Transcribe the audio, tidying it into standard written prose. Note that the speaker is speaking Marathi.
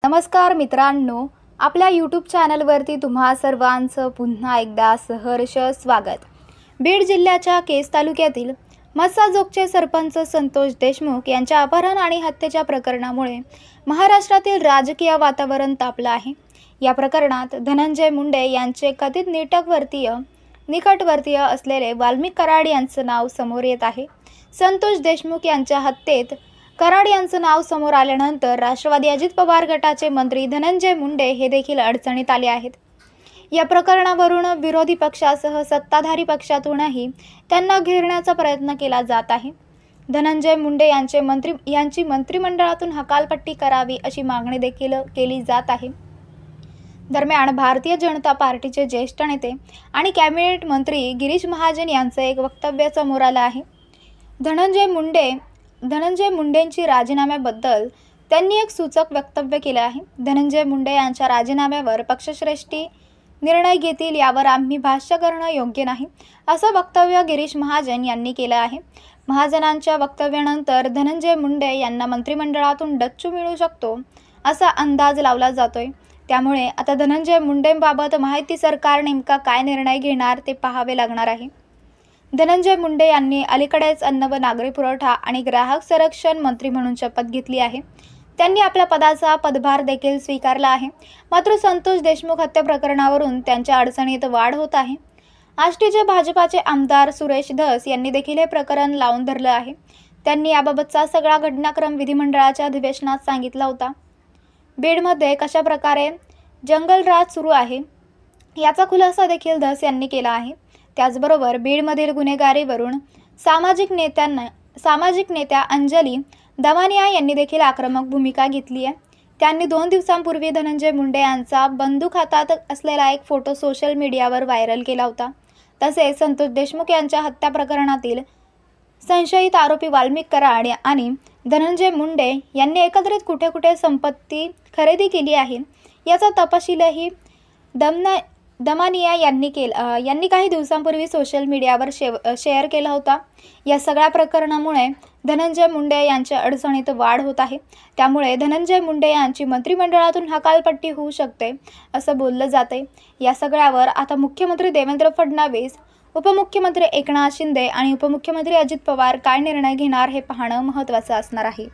नमस्कार मित्रांनो, आपल्या यूट्यूब चॅनलवरती तुम्हा सर्वांचं पुन्हा एकदा सहर्ष स्वागत। बीड जिल्ह्याच्या केज तालुक्यातील मस्साजोगचे सरपंच संतोष देशमुख यांच्या अपहरण आणि हत्येच्या प्रकरणामुळे महाराष्ट्रातील राजकीय वातावरण तापलं आहे। या प्रकरणात धनंजय मुंडे यांचे कथित निकटवर्तीय असलेले वाल्मिक कराड यांचं नाव समोर येत आहे। संतोष देशमुख यांच्या हत्येत कराड यांचं नाव समोर आल्यानंतर राष्ट्रवादी अजित पवार गटाचे मंत्री धनंजय मुंडे हे देखील अडचणीत आले आहेत। या प्रकरणावरून विरोधी पक्षासह सत्ताधारी पक्षातूनही त्यांना घेरण्याचा प्रयत्न केला जात आहे। धनंजय मुंडे यांची मंत्रिमंडळातून हकालपट्टी करावी अशी मागणी देखील केली जात आहे। दरम्यान भारतीय जनता पार्टीचे ज्येष्ठ नेते आणि कॅबिनेट मंत्री गिरीश महाजन यांचं एक वक्तव्य समोर आलं आहे। धनंजय मुंडेंची राजीनाम्याबद्दल त्यांनी एक सूचक वक्तव्य केलं आहे। धनंजय मुंडे यांच्या राजीनाम्यावर पक्षश्रेष्ठी निर्णय घेतील यावर आम्ही भाष्य करणं योग्य नाही, असं वक्तव्य गिरीश महाजन यांनी केलं आहे। महाजनांच्या वक्तव्यानंतर धनंजय मुंडे यांना मंत्रिमंडळातून डच्चू मिळू शकतो असा अंदाज लावला जातोय। त्यामुळे आता धनंजय मुंडेंबाबत माहिती सरकार नेमका काय निर्णय घेणार ते पाहावे लागणार आहे। धनंजय मुंडे यांनी अलीकडेच अन्न व नागरी पुरवठा आणि ग्राहक संरक्षण मंत्री म्हणून शपथ घेतली आहे। त्यांनी आपल्या पदाचा पदभार देखील स्वीकारला आहे। मात्र संतोष देशमुख हत्या प्रकरणावरून त्यांच्या अडचणीत वाढ होत आहे। आष्टीचे भाजपाचे आमदार सुरेश धस यांनी देखील हे प्रकरण लावून धरलं आहे। त्यांनी याबाबतचा सगळा घटनाक्रम विधिमंडळाच्या अधिवेशनात सांगितला होता। बीडमध्ये कशा प्रकारे जंगलराज सुरू आहे याचा खुलासा देखील धस यांनी केला आहे। त्याचबरोबर बीडमधील गुन्हेगारीवरून सामाजिक नेत्या अंजली दमानिया यांनी देखील आक्रमक भूमिका घेतली आहे। त्यांनी 2 दिवसांपूर्वी धनंजय मुंडे यांचा बंदूक हातात असलेला एक फोटो सोशल मीडियावर व्हायरल केला होता। तसेच संतोष देशमुख यांच्या हत्या प्रकरणातील संशयित आरोपी वाल्मिक कराड आणि धनंजय मुंडे यांनी एकत्रित कुठे कुठे संपत्ती खरेदी केली आहे याचा तपशीलही दमानिया यांनी काही दिवसांपूर्वी सोशल मीडियावर शेअर केला होता। या सगळ्या प्रकरणामुळे धनंजय मुंडे यांच्या अडचणीत वाढ होत आहे। त्यामुळे धनंजय मुंडे यांची मंत्रिमंडळातून हकालपट्टी होऊ शकते असं बोललं जाते। या सगळ्यावर आता मुख्यमंत्री देवेंद्र फडणवीस, उपमुख्यमंत्री एकनाथ शिंदे आणि उपमुख्यमंत्री अजित पवार काय निर्णय घेणार हे पाहणं महत्त्वाचं असणार आहे।